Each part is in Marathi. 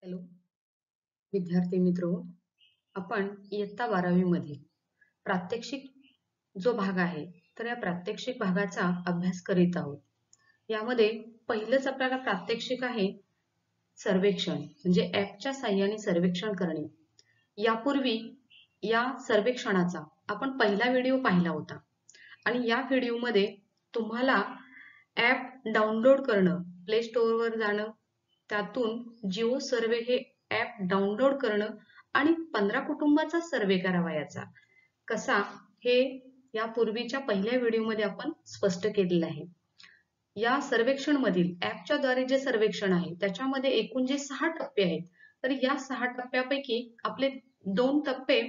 हॅलो विद्यार्थी मित्र, आपण इयत्ता 12वी मध्ये प्रात्यक्षिक जो भाग आहे तर या प्रात्यक्षिक भागाचा अभ्यास करीत आहोत. यामध्ये पहिलंच आपल्याला प्रात्यक्षिक आहे सर्वेक्षण, म्हणजे ॲपच्या साहाय्याने सर्वेक्षण करणे. यापूर्वी या सर्वेक्षणाचा आपण पहिला व्हिडिओ पाहिला होता आणि या व्हिडिओमध्ये तुम्हाला ॲप डाउनलोड करणं, प्ले स्टोअरवर जाणं, त्यातून जिओ सर्वे हे ॲप डाउनलोड करणं आणि 15 कुटुंबाचा सर्वे करावयाचा कसा हे यापूर्वीच्या पहिल्या व्हिडिओमध्ये आपण स्पष्ट केलेलं आहे. या सर्वेक्षण मधील ॲपच्या द्वारे जे सर्वेक्षण आहे त्याच्यामध्ये एकूण जे 6 टप्पे आहेत, तर या 6 टप्प्यापैकी आपले 2 टप्पे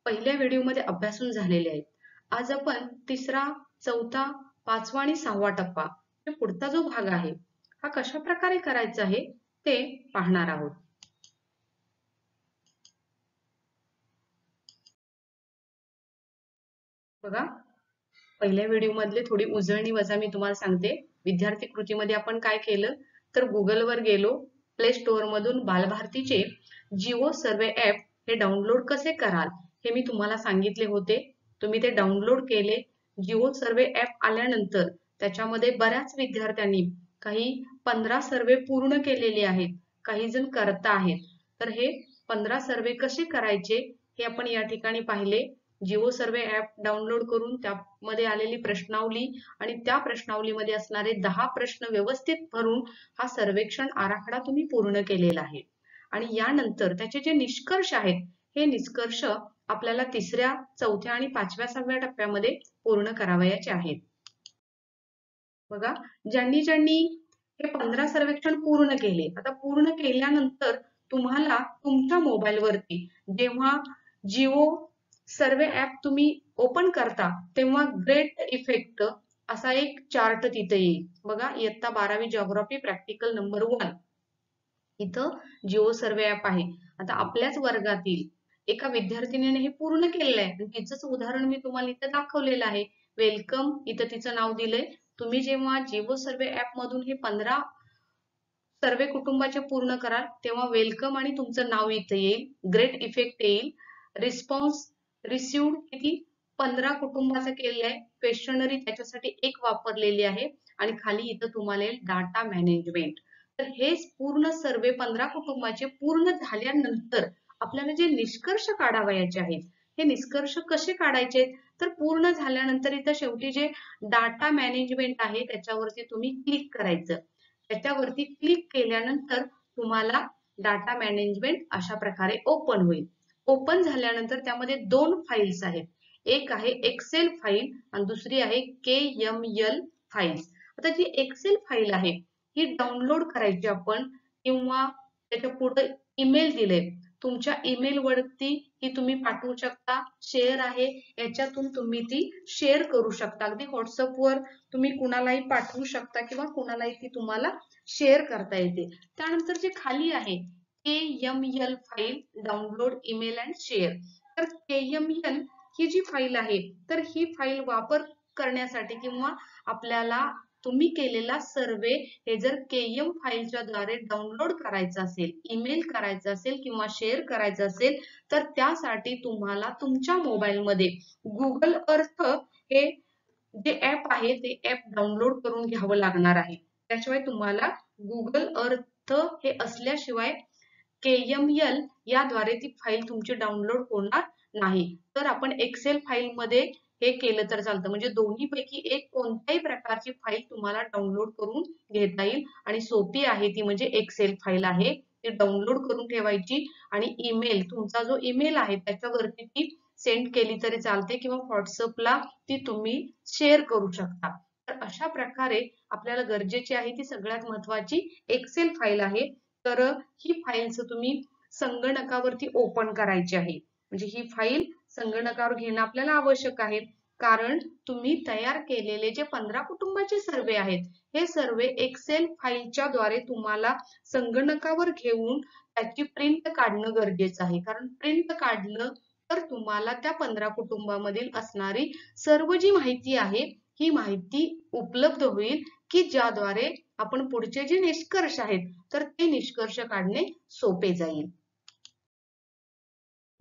पहिल्या व्हिडिओमध्ये अभ्यासून झालेले आहेत. आज आपण तिसरा, चौथा, पाचवा आणि 6वा टप्पा म्हणजे पुढचा जो भाग आहे हा कशा प्रकारे करायचा आहे ते पाहणार आहोत. बघा, पहिल्या व्हिडिओ मधले थोडी उजळणी वजा मी तुम्हाला सांगते. विद्यार्थी कृतीमध्ये आपण काय केलं तर गुगलवर गेलो, प्ले स्टोअर मधून बालभारतीचे जिओ सर्वे ॲप हे डाउनलोड कसे कराल हे मी तुम्हाला सांगितले होते. तुम्ही ते डाउनलोड केले. जिओ सर्वे ॲप आल्यानंतर त्याच्यामध्ये बऱ्याच विद्यार्थ्यांनी काही 15 सर्वे पूर्ण केलेले आहेत, काही जण करत आहेत. तर हे 15 सर्वे कसे करायचे हे आपण या ठिकाणी पाहिले. जिओ सर्वे ॲप डाउनलोड करून त्यामध्ये आलेली प्रश्नावली आणि त्या प्रश्नावलीमध्ये असणारे 10 प्रश्न व्यवस्थित भरून हा सर्वेक्षण आराखडा तुम्ही पूर्ण केलेला आहे. आणि यानंतर त्याचे जे निष्कर्ष आहेत हे निष्कर्ष आपल्याला तिसऱ्या, चौथ्या आणि पाचव्या, 6व्या टप्प्यामध्ये पूर्ण करावयाचे आहेत. बघा, ज्यांनी हे 15 सर्वेक्षण पूर्ण केले, आता पूर्ण केल्यानंतर तुम्हाला तुमच्या मोबाईलवरती जेव्हा जिओ सर्वे ॲप तुम्ही ओपन करता तेव्हा ग्रेट इफेक्ट असा एक चार्ट तिथे येईल. बघा, इयत्ता 12वी जिओग्राफी प्रॅक्टिकल नंबर 1 इथं जिओ सर्वे ॲप आहे. आता आपल्याच वर्गातील एका विद्यार्थिनीने हे पूर्ण केलेलं आहे. तिचंच उदाहरण मी तुम्हाला इथं दाखवलेलं आहे. वेलकम इथं तिचं नाव दिलंय. तुम्ही जेव्हा जिओ सर्वे ॲप मधून हे 15 सर्वे कुटुंबाचे पूर्ण कराल तेव्हा वेलकम आणि तुमचं नाव इथं येईल, ग्रेट इफेक्ट येईल, रिस्पॉन्स रिसिव्ड किती 15 कुटुंबाचं केलेलं आहे, क्वेश्चनरी त्याच्यासाठी एक वापरलेली आहे आणि खाली इथं तुम्हाला येईल डाटा मॅनेजमेंट. तर हे पूर्ण सर्वे 15 कुटुंबाचे पूर्ण झाल्यानंतर आपल्याला जे निष्कर्ष काढावयाचे आहेत, हे निष्कर्ष कसे काढायचे तर पूर्ण झाल्यानंतर इथं शेवटी जे डाटा मॅनेजमेंट आहे त्याच्यावरती तुम्ही क्लिक करायचं. त्याच्यावरती क्लिक केल्यानंतर तुम्हाला डाटा मॅनेजमेंट अशा प्रकारे ओपन होईल. ओपन झाल्यानंतर त्यामध्ये 2 फाईल्स आहेत. एक आहे एक्सेल फाईल आणि दुसरी आहे KML फाईल्स. आता जी एक्सेल फाईल आहे ही डाउनलोड करायची आपण, किंवा त्याच्या पुढे ईमेल दिले, तुमच्या ईमेल वरती ही तुम्ही पाठवू शकता. शेअर आहे, याच्यातून तुम्ही ती शेअर करू शकता. अगदी व्हॉट्सअपवर तुम्ही कुणालाही पाठवू शकता किंवा कुणालाही ती तुम्हाला शेअर करता येते. त्यानंतर जे खाली आहे KML file download email and share, तर KML ही जी फाईल आहे तर ही फाईल वापर करण्यासाठी किंवा आपल्याला तुम्ही केलेला सर्वे हे जर KM फाईलच्या द्वारे डाउनलोड करायचं असेल, ईमेल करायचं असेल किंवा शेअर करायचं असेल तर त्यासाठी तुम्हाला तुमच्या मोबाईलमध्ये गुगल अर्थ हे जे ॲप आहे ते ॲप डाउनलोड करून घ्यावं लागणार आहे. त्याशिवाय तुम्हाला गुगल अर्थ हे असल्याशिवाय KML याद्वारे ती फाईल तुमची डाउनलोड होणार नाही. तर आपण एक्सेल फाईल मध्ये हे केलं तर चालतं, म्हणजे दोन्हीपैकी एक कोणत्याही प्रकारची फाईल तुम्हाला डाउनलोड करून घेता येईल आणि सोपी आहे ती, म्हणजे एक्सेल फाईल आहे ती डाउनलोड करून ठेवायची आणि ईमेल, तुमचा जो ईमेल आहे त्याच्यावरती ती सेंड केली तरी चालते किंवा व्हॉट्सअपला ती तुम्ही शेअर करू शकता. तर अशा प्रकारे आपल्याला गरजेची आहे ती सगळ्यात महत्त्वाची एक्सेल फाईल आहे. तर ही फाईलचं तुम्ही संगणकावरती ओपन करायची आहे, म्हणजे ही फाईल संगणकावर घेणं आपल्याला आवश्यक आहे. कारण तुम्ही तयार केलेले जे 15 कुटुंबाचे सर्वे आहेत हे सर्वे एक्सेल फाईलच्या द्वारे तुम्हाला संगणकावर घेऊन त्याची प्रिंट काढणं गरजेचं आहे. कारण प्रिंट काढलं तर तुम्हाला त्या 15 कुटुंबामधील असणारी सर्व जी माहिती आहे ही माहिती उपलब्ध होईल, की ज्याद्वारे आपण पुढचे जे निष्कर्ष आहेत तर ते निष्कर्ष काढणे सोपे जाईल.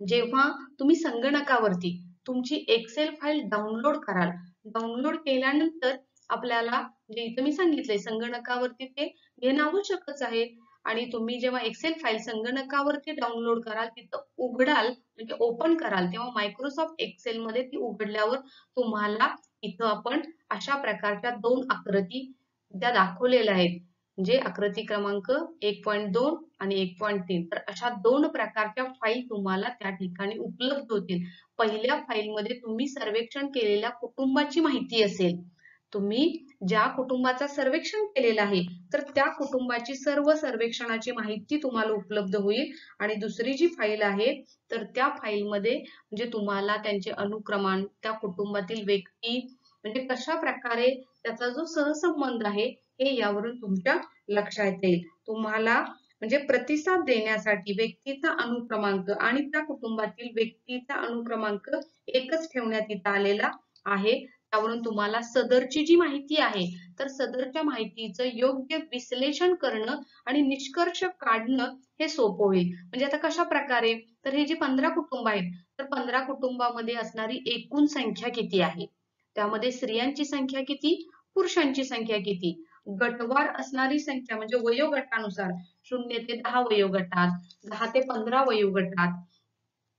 जेव्हा तुम्ही संगणकावरती तुमची एक्सेल फाईल डाउनलोड कराल, डाउनलोड केल्यानंतर आपल्याला जे इथे मी सांगितले संगणकावरती ते घेणं आवश्यकच आहे. आणि तुम्ही जेव्हा एक्सेल फाईल संगणकावरती डाउनलोड कराल, तिथं उघडाल म्हणजे ओपन कराल, तेव्हा मायक्रोसॉफ्ट एक्सेल मध्ये ती उघडल्यावर तुम्हाला इथं आपण अशा प्रकारच्या दोन आकृती त्या दाखवलेल्या आहेत. म्हणजे आकृती क्रमांक 1.2 आणि 1.3. तर अशा दोन प्रकारच्या फाईल तुम्हाला त्या ठिकाणी उपलब्ध होतील. पहिल्या फाईलमध्ये तुम्ही सर्वेक्षण केलेल्या कुटुंबाची माहिती असेल. तुम्ही ज्या कुटुंबाचा सर्वेक्षण केलेलं आहे तर त्या कुटुंबाची सर्व सर्वेक्षणाची माहिती तुम्हाला उपलब्ध होईल. आणि दुसरी जी फाईल आहे तर त्या फाईलमध्ये म्हणजे तुम्हाला त्यांचे अनुक्रमांक, त्या कुटुंबातील व्यक्ती म्हणजे कशा प्रकारे त्याचा जो सहसंबंध आहे हे यावरून तुमच्या लक्षात येईल. तुम्हाला म्हणजे प्रतिसाद देण्यासाठी व्यक्तीचा अनुक्रमांक आणि त्या कुटुंबातील व्यक्तीचा अनुक्रमांक एकच ठेवण्यात इथं आलेला आहे. त्यावरून तुम्हाला सदरची जी माहिती आहे तर सदरच्या माहितीचं योग्य विश्लेषण करणं आणि निष्कर्ष काढणं हे सोपं होईल. म्हणजे आता कशा प्रकारे, तर हे जे 15 कुटुंब आहेत तर 15 कुटुंबामध्ये असणारी एकूण संख्या किती आहे, त्यामध्ये स्त्रियांची संख्या किती, पुरुषांची संख्या किती, गटवार असणारी संख्या म्हणजे वयोगटानुसार 0 ते 10 वयोगटात, 10 ते 15 वयोगटात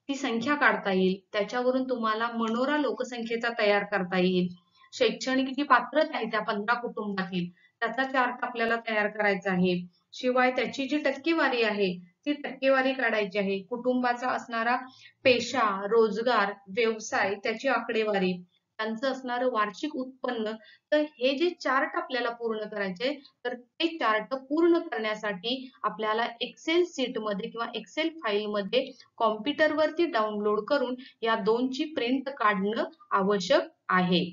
ती संख्या काढता येईल. त्याच्यावरून तुम्हाला मनोरा लोकसंख्येचा तयार करता येईल. शैक्षणिक जी पात्रता आहे त्या 15 कुटुंबातील त्याचा चार्ट आपल्याला तयार करायचा आहे. शिवाय त्याची जी टक्केवारी आहे ती टक्केवारी काढायची आहे. कुटुंबाचा असणारा पेशा, रोजगार, व्यवसाय त्याची आकडेवारी, त्यांचं असणारं वार्षिक उत्पन्न. तर हे जे चार्ट आपल्याला पूर्ण करायचे तर ते चार्ट पूर्ण करण्यासाठी आपल्याला एक्सेल शीट मध्ये किंवा एक्सेल फाईल मध्ये कॉम्प्युटर वरती डाउनलोड करून या दोनची प्रिंट काढणं आवश्यक आहे.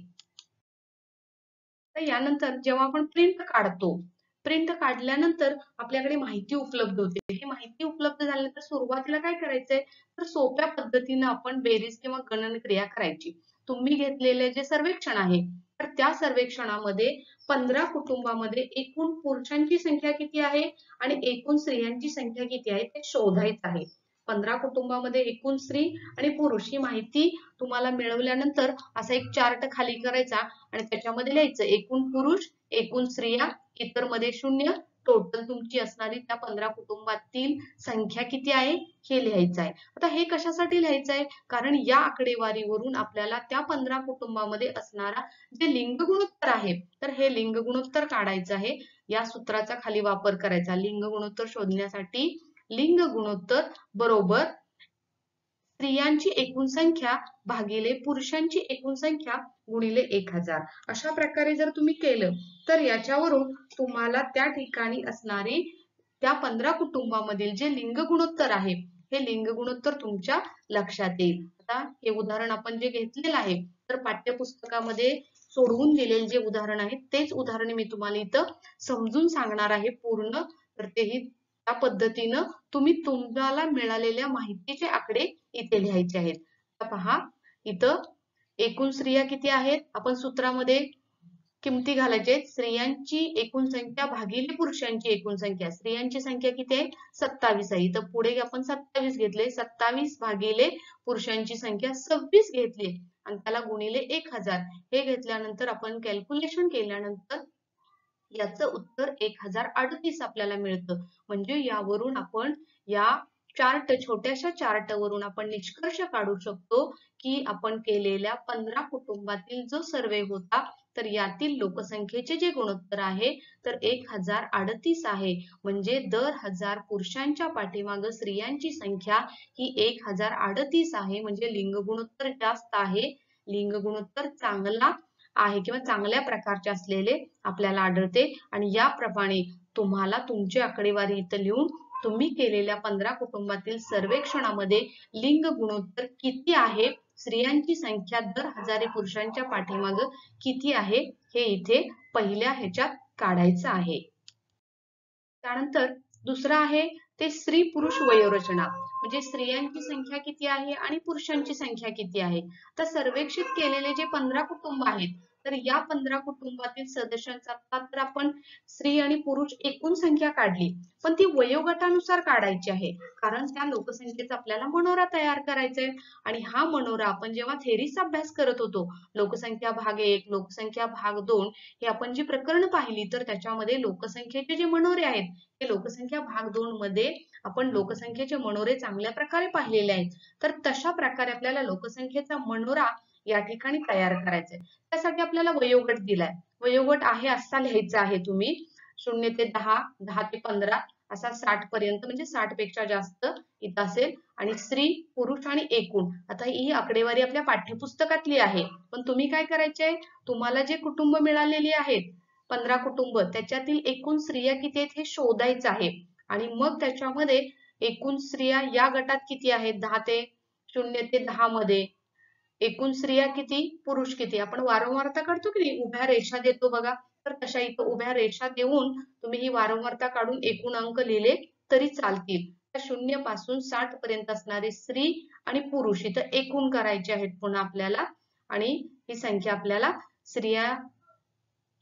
तर यानंतर जेव्हा आपण प्रिंट काढतो, प्रिंट काढल्यानंतर आपल्याकडे माहिती उपलब्ध होते. ही माहिती उपलब्ध झाल्यानंतर सुरुवातीला काय करायचंय तर सोप्या पद्धतीने आपण बेरीज किंवा गणन क्रिया करायची. तुम्ही घेतलेले जे सर्वेक्षण आहे तर त्या सर्वेक्षणामध्ये 15 कुटुंबामध्ये एकूण पुरुषांची संख्या किती आहे आणि एकूण स्त्रियांची संख्या किती आहे ते शोधायचं आहे. 15 कुटुंबामध्ये एकूण स्त्री आणि पुरुष ही माहिती तुम्हाला मिळवल्यानंतर असा एक चार्ट खाली करायचा आणि त्याच्यामध्ये लिहायचं एकूण पुरुष, एकूण स्त्रिया, इतर मध्ये 0, टोटल तुमची असणारी त्या 15 कुटुंबातील संख्या किती आहे हे लिहायचं आहे. आता हे कशासाठी लिहायचं आहे, कारण या आकडेवारीवरून आपल्याला त्या 15 कुटुंबामध्ये असणारा जे लिंग गुणोत्तर आहे तर हे लिंग गुणोत्तर काढायचं आहे. या सूत्राचा खाली वापर करायचा. लिंग गुणोत्तर शोधण्यासाठी लिंग गुणोत्तर बरोबर स्त्रियांची एकूण संख्या भागिले पुरुषांची एकूण संख्या गुणिले 1000. अशा प्रकारे जर तुम्ही केलं तर याच्यावरून तुम्हाला त्या ठिकाणी असणारी त्या 15 कुटुंबामधील जे लिंग गुणोत्तर आहे हे लिंग गुणोत्तर तुमच्या लक्षात येईल. आता हे उदाहरण आपण जे घेतलेलं आहे तर पाठ्यपुस्तकामध्ये सोडवून दिलेले जे उदाहरण आहे तेच उदाहरण मी तुम्हाला इथं समजून सांगणार आहे पूर्ण. तर तेही त्या पद्धतीनं तुम्ही तुम्हाला मिळालेल्या माहितीचे आकडे इथे लिहायचे आहेत. पहा इथं एकूण स्त्रिया किती आहेत, आपण सूत्रामध्ये किमती घालायचे. स्त्रियांची एकूण संख्या भागिले पुरुषांची एकूण संख्या. स्त्रियांची संख्या किती आहे 27 आहे. तर पुढे आपण 27 घेतले, 27 भागिले पुरुषांची संख्या 26 घेतली आणि त्याला गुणिले 1000 हे घेतल्यानंतर आपण कॅल्क्युलेशन केल्यानंतर याचं उत्तर 1038 आपल्याला मिळतं. म्हणजे यावरून आपण या छोट्याशा चार्ट वरून आपण निष्कर्ष काढू शकतो की आपण केलेल्या 15 कुटुंबातील जो सर्वे होता तर यातील लोकसंख्येचे जे गुणोत्तर आहे तर 1038 आहे. म्हणजे दर 1000 पुरुषांच्या पाठीमागे स्त्रियांची संख्या ही 1038 आहे. म्हणजे लिंग गुणोत्तर जास्त आहे, लिंग गुणोत्तर चांगला आहे किंवा चांगल्या प्रकारचे असलेले आपल्याला आढळते. आणि याप्रमाणे तुम्हाला तुमची आकडेवारी इथं लिहून तुम्ही केलेल्या 15 कुटुंबातील सर्वेक्षणामध्ये लिंग गुणोत्तर किती आहे, स्त्रियांची संख्या दर 1000 पुरुषांच्या पाठीमागे किती आहे हे इथे पहिल्या ह्याच्यात काढायचं आहे. त्यानंतर दुसरं आहे ते स्त्री पुरुष वयोरचना. म्हणजे स्त्रियांची संख्या किती आहे आणि पुरुषांची संख्या किती आहे. तर सर्वेक्षित केलेले जे 15 कुटुंब आहेत तर या 15 कुटुंबातील सदस्यांचा तर आपण स्त्री आणि पुरुष एकूण संख्या काढली, पण ती वयोगटानुसार काढायची आहे, कारण त्या लोकसंख्येचा आपल्याला मनोरा तयार करायचा आहे. आणि हा मनोरा आपण जेव्हा थेरीचा अभ्यास करत होतो, लोकसंख्या भाग 1, लोकसंख्या भाग 2, हे आपण जी प्रकरण पाहिली तर त्याच्यामध्ये लोकसंख्येचे जे मनोरे आहेत ते लोकसंख्या भाग 2 मध्ये आपण लोकसंख्येचे मनोरे चांगल्या प्रकारे पाहिलेले आहेत. तर तशा प्रकारे आपल्याला लोकसंख्येचा मनोरा या ठिकाणी तयार करायचा आहे. त्यासाठी आपल्याला वयोगट दिलाय. वयोगट आहे असा लिहायचा आहे तुम्ही 0 ते 10, 10 ते 15 असा 60 पर्यंत, म्हणजे 60 पेक्षा जास्त इथं असेल. आणि स्त्री, पुरुष आणि एकूण, आता ही आकडेवारी आपल्या पाठ्यपुस्तकातली आहे, पण तुम्ही काय करायचे, तुम्हाला जे कुटुंब मिळालेली आहेत 15 कुटुंब, त्याच्यातील एकूण स्त्रिया किती आहेत हे शोधायचं आहे. आणि मग त्याच्यामध्ये एकूण स्त्रिया या गटात किती आहेत, 10 ते 0 ते 10 मध्ये एकूण स्त्रिया किती, पुरुष किती, आपण वारंवारता काढतो की नाही, उभ्या रेषा देतो बघा, तर तशा इथं उभ्या रेषा देऊन तुम्ही ही वारंवारता काढून एकूण अंक लिहिले तरी चालतील. त्या 0 पासून 60 पर्यंत असणारे स्त्री आणि पुरुष इथं एकूण करायचे आहेत पुन्हा आपल्याला. आणि ही संख्या आपल्याला स्त्रिया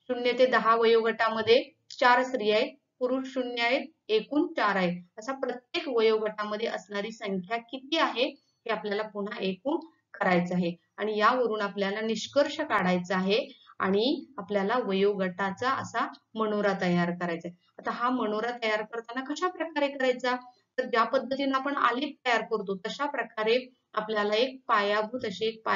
0 ते 10 वयोगटामध्ये 4 स्त्रिया आहेत, पुरुष 0 आहेत, एकूण 4 आहेत. असा प्रत्येक वयोगटामध्ये असणारी संख्या किती आहे हे आपल्याला पुन्हा एकूण करायचं आहे. आणि यावरून आपल्याला निष्कर्ष काढायचा आहे आणि आपल्याला वयोगटाचा असा मनोरा तयार करायचा आहे. आता हा मनोरा तयार करताना कशा प्रकारे करायचा, तर ज्या पद्धतीने आपण आलेख तयार करतो तशा प्रकारे आपल्याला एक पायाभूत अशी एक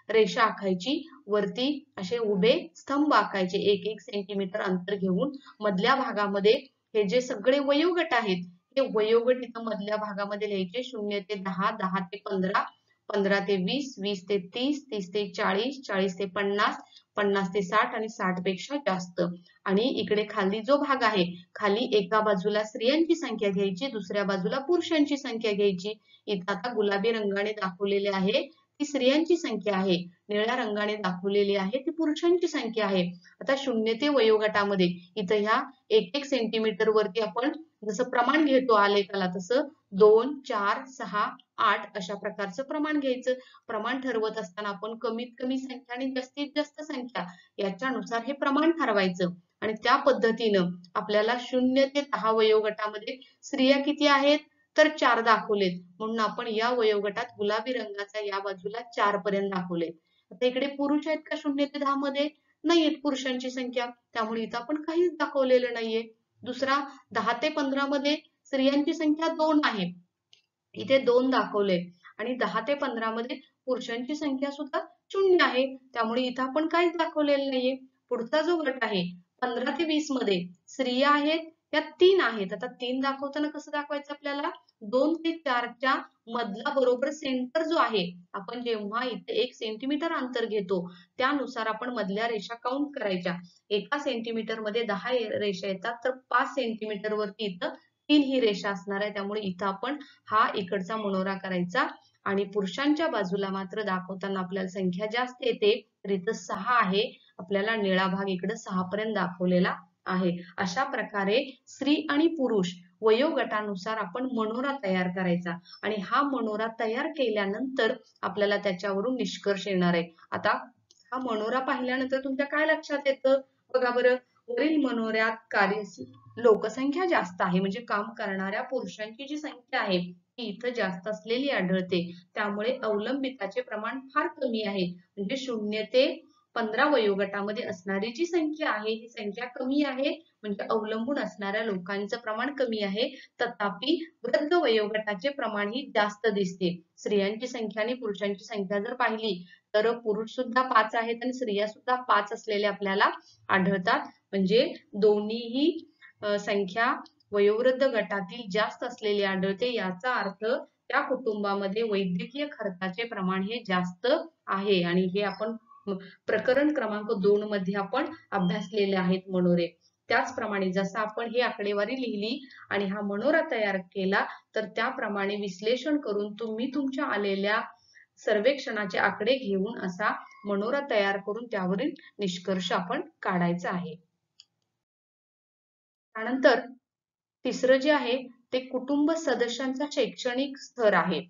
रेषा आखायची, वरती असे उभे स्तंभ आखायचे 1-1 सेंटीमीटर अंतर घेऊन. मधल्या भागामध्ये हे जे सगळे वयोगट आहेत हे वयोगट इथं मधल्या भागामध्ये लिहायचे 0 ते 10, 10 ते 15, 15 ते 20, 20 ते 30, 30 ते 40, 40 ते 50, 50 ते 60 आणि 60 पेक्षा जास्त. आणि इकडे खाली जो भाग आहे, खाली एका बाजूला स्त्रियांची संख्या घ्यायची, दुसऱ्या बाजूला पुरुषांची संख्या घ्यायची. इथं आता गुलाबी रंगाने दाखवलेले आहे ती स्त्रियांची संख्या आहे, निळ्या रंगाने दाखवलेली आहे ती पुरुषांची संख्या आहे. आता 0 ते वयोगटामध्ये इथं ह्या 1-1 सेंटीमीटर वरती आपण जसं प्रमाण घेतो आलेखाला तसं 2, 4, 6, 8 अशा प्रकारचं प्रमाण घ्यायचं. प्रमाण ठरवत असताना आपण कमीत कमी संख्या आणि जास्तीत जास्त संख्या याच्यानुसार हे प्रमाण ठरवायचं. आणि त्या पद्धतीनं आपल्याला 0 ते 10 वयोगटामध्ये स्त्रिया किती आहेत, तर 4 दाखवलेत, म्हणून आपण या वयोगटात गुलाबी रंगाचा या बाजूला 4 पर्यंत दाखवले. आता इकडे पुरुष आहेत का 0 ते 10 मध्ये, नाहीयेत पुरुषांची संख्या, त्यामुळे इथं आपण काहीच दाखवलेलं नाहीये. दुसरा 10 ते 15 मध्ये स्त्रियांची संख्या 2 आहे, इथे 2 दाखवले. आणि 10 ते 15 मध्ये पुरुषांची संख्या सुद्धा 0 आहे, त्यामुळे इथं आपण काहीच दाखवलेलं नाहीये. पुढचा जो गट आहे 15 ते 20 मध्ये स्त्रिया आहेत त्या 3 आहेत. आता 3 दाखवताना कसं दाखवायचं आपल्याला, 2 ते 4 च्या मधला बरोबर सेंटर जो आहे, आपण जेव्हा इथे 1 सेंटीमीटर अंतर घेतो त्यानुसार आपण मधल्या रेषा काउंट करायच्या. एका सेंटीमीटर मध्ये 10 रेषा येतात, तर 5 सेंटीमीटर वरती इथं 3 ही रेषा असणार आहे, त्यामुळे इथं आपण हा इकडचा मनोरा करायचा. आणि पुरुषांच्या बाजूला मात्र दाखवताना आपल्याला संख्या जास्त येते, तर इथं 6 आहे, आपल्याला निळा भाग इकडे 6 पर्यंत दाखवलेला आहे. अशा प्रकारे स्त्री आणि पुरुष वयोगटानुसार आपण मनोरा तयार करायचा. आणि हा मनोरा तयार केल्यानंतर आपल्याला त्याच्यावरून निष्कर्ष येणार आहे. आता हा मनोरा पाहिल्यानंतर तुमच्या काय लक्षात येतं बघा बरं, वरील मनोऱ्यात लोकसंख्या जास्त आहे, म्हणजे काम करणाऱ्या पुरुषांची जी संख्या आहे ती इथं जास्त असलेली आढळते, त्यामुळे अवलंबिताचे प्रमाण फार कमी आहे. म्हणजे 0 ते 15 वयोगटामध्ये असणारी जी संख्या आहे ही संख्या कमी आहे, म्हणजे अवलंबून असणाऱ्या लोकांचं प्रमाण कमी आहे. तथापि वृद्ध वयोगटाचे प्रमाण ही जास्त दिसते. स्त्रियांची संख्या आणि पुरुषांची संख्या जर पाहिली तर पुरुष सुद्धा 5 आहेत आणि स्त्रिया सुद्धा 5 असलेले आपल्याला आढळतात. म्हणजे दोन्हीही संख्या वयोवृद्ध गटातील जास्त असलेली आढळते. याचा अर्थ त्या कुटुंबामध्ये वैद्यकीय खर्चाचे प्रमाण हे जास्त आहे. आणि हे आपण प्रकरण क्रमांक 2 मध्ये आपण अभ्यासलेले आहेत मनोरे. त्याचप्रमाणे जसं आपण ही आकडेवारी लिहिली आणि हा मनोरा तयार केला, तर त्याप्रमाणे विश्लेषण करून तुम्ही तुमच्या आलेल्या सर्वेक्षणाचे आकडे घेऊन असा मनोरा तयार करून त्यावरील निष्कर्ष आपण काढायचा आहे. त्यानंतर तिसरं जे आहे ते कुटुंब सदस्यांचा शैक्षणिक स्तर आहे.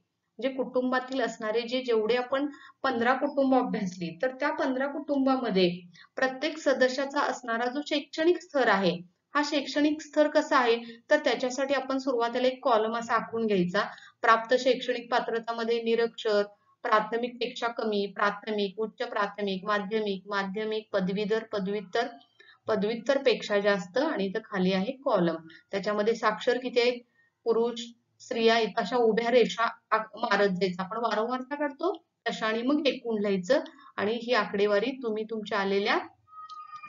म्हणजे कुटुंबातील असणारे जेवढे आपण 15 कुटुंब अभ्यासली, तर त्या 15 कुटुंबामध्ये प्रत्येक सदस्याचा असणारा जो शैक्षणिक स्तर आहे, हा शैक्षणिक स्तर कसा आहे, तर त्याच्यासाठी आपण सुरुवातीला एक कॉलम असा आखून घ्यायचा. प्राप्त शैक्षणिक पात्रतामध्ये निरक्षर, प्राथमिक पेक्षा कमी, प्राथमिक, उच्च प्राथमिक, माध्यमिक, माध्यमिक, पदवीधर, पदव्युत्तर, पदव्युत्तर पेक्षा जास्त आणि इथं खाली आहे कॉलम. त्याच्यामध्ये साक्षर किती आहेत, पुरुष, स्त्रिया, अशा उभ्या रेषा मारत जायचं. आपण वारंवार काय करतो, तशा आणि मग एकूण लिहायचं. आणि ही आकडेवारी तुम्ही तुमच्या आलेल्या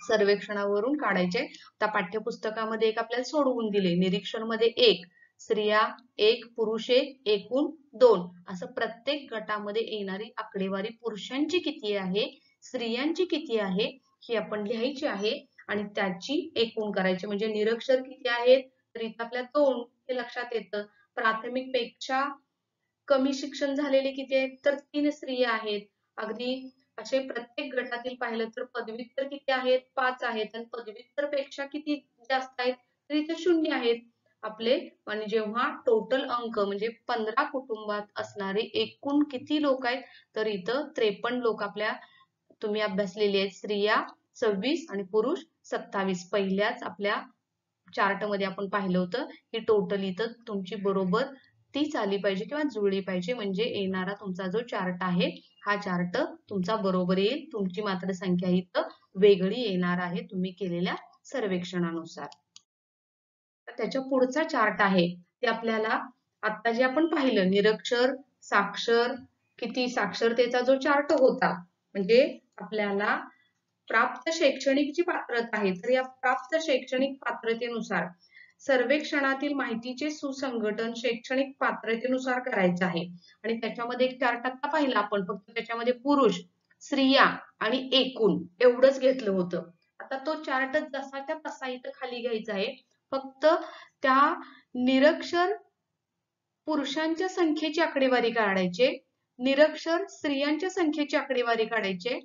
सर्वेक्षणावरून काढायचे. आता पाठ्यपुस्तकामध्ये एक आपल्याला सोडवून दिले, निरीक्षण मध्ये 1, स्त्रिया 1, पुरुष 1, एकूण 2, असं प्रत्येक गटामध्ये येणारी आकडेवारी पुरुषांची किती आहे, स्त्रियांची किती आहे, ही आपण लिहायची आहे आणि त्याची एकूण करायची. म्हणजे निरक्षर किती आहेत, तर इथं आपल्या 2 हे लक्षात येतं. प्राथमिक पेक्षा कमी शिक्षण झालेले किती आहेत, तर 3 स्त्रिया आहेत. अगदी असे प्रत्येक गटातील पाहिलं तर पदव्युत्तर किती आहेत, 5 आहेत. आणि पदव्युत्तर पेक्षा किती जास्त आहेत, तर इथे 0 आहेत आपले. आणि जेव्हा टोटल अंक म्हणजे 15 कुटुंबात असणारे एकूण किती लोक आहेत, तर इथं 53 लोक आपल्या तुम्ही अभ्यासलेले आहेत. स्त्रिया 26 आणि पुरुष 27. पहिल्याच आपल्या चार्ट मध्ये आपण पाहिलं होतं की टोटल इथं तुमची बरोबर तीच आली पाहिजे किंवा जुळली पाहिजे. म्हणजे येणारा तुमचा जो चार्ट आहे, हा चार्ट तुमचा बरोबर येईल. तुमची मात्र संख्या इथं वेगळी येणार आहे तुम्ही केलेल्या सर्वेक्षणानुसार. त्याच्या पुढचा चार्ट आहे ते आपल्याला आता जे आपण पाहिलं, निरक्षर, साक्षर, किती साक्षरतेचा जो चार्ट होता, म्हणजे आपल्याला प्राप्त शैक्षणिक जी पात्रता आहे, तर या प्राप्त शैक्षणिक पात्रतेनुसार सर्वेक्षणातील माहितीचे सुसंघटन शैक्षणिक पात्रतेनुसार करायचे आहे. आणि त्याच्यामध्ये एक चार्ट आता पाहिला आपण, फक्त त्याच्यामध्ये पुरुष, स्त्रिया आणि एकूण एवढंच घेतलं होतं. आता तो चार्ट जसाच्या तसा इथं खाली घ्यायचा आहे. फक्त त्या निरक्षर पुरुषांच्या संख्येची आकडेवारी काढायचे, निरक्षर स्त्रियांच्या संख्येची आकडेवारी काढायचे.